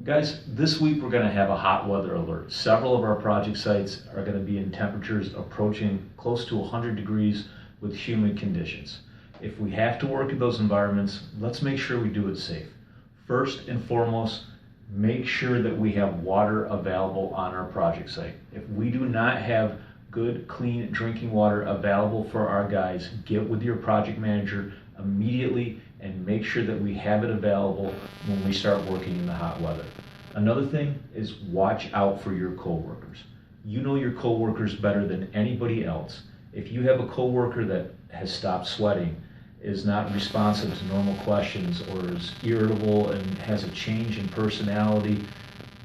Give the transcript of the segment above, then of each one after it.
Guys, this week we're going to have a hot weather alert. Several of our project sites are going to be in temperatures approaching close to 100 degrees with humid conditions. If we have to work in those environments, let's make sure we do it safe. First and foremost, make sure that we have water available on our project site. If we do not have good, clean drinking water available for our guys, get with your project manager immediately and make sure that we have it available when we start working in the hot weather. Another thing is watch out for your coworkers. You know your coworkers better than anybody else. If you have a coworker that has stopped sweating, is not responsive to normal questions, or is irritable and has a change in personality,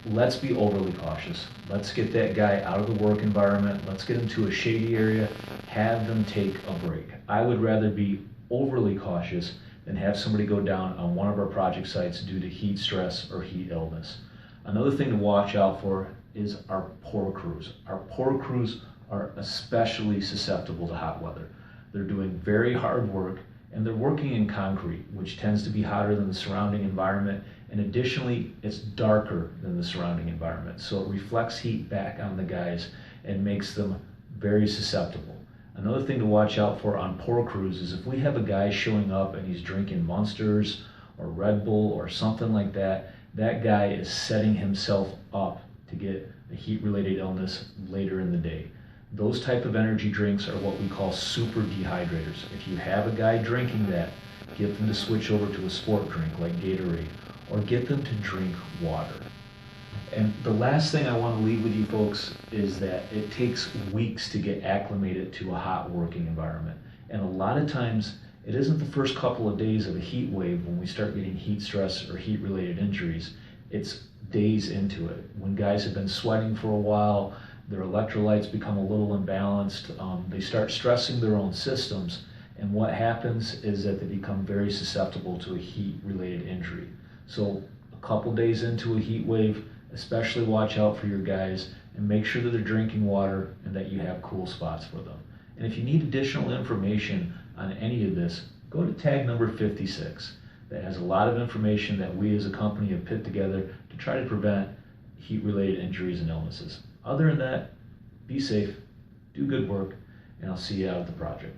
let's be overly cautious. Let's get that guy out of the work environment. Let's get him to a shady area, have them take a break. I would rather be overly cautious than have somebody go down on one of our project sites due to heat stress or heat illness. Another thing to watch out for is our pour crews. Our pour crews are especially susceptible to hot weather. They're doing very hard work and they're working in concrete, which tends to be hotter than the surrounding environment, and additionally it's darker than the surrounding environment, so it reflects heat back on the guys and makes them very susceptible. Another thing to watch out for on pour crews is if we have a guy showing up and he's drinking Monsters or Red Bull or something like that, that guy is setting himself up to get a heat-related illness later in the day. Those type of energy drinks are what we call super dehydrators. If you have a guy drinking that, get them to switch over to a sport drink like Gatorade, or get them to drink water. And the last thing I want to leave with you folks is that it takes weeks to get acclimated to a hot working environment. And a lot of times, it isn't the first couple of days of a heat wave when we start getting heat stress or heat related injuries. It's days into it. When guys have been sweating for a while, their electrolytes become a little imbalanced, they start stressing their own systems, and what happens is that they become very susceptible to a heat related injury. So a couple days into a heat wave, especially watch out for your guys and make sure that they're drinking water and that you have cool spots for them. And if you need additional information on any of this, go to tag number 56. That has a lot of information that we as a company have put together to try to prevent heat-related injuries and illnesses. Other than that, be safe, do good work, and I'll see you out at the project.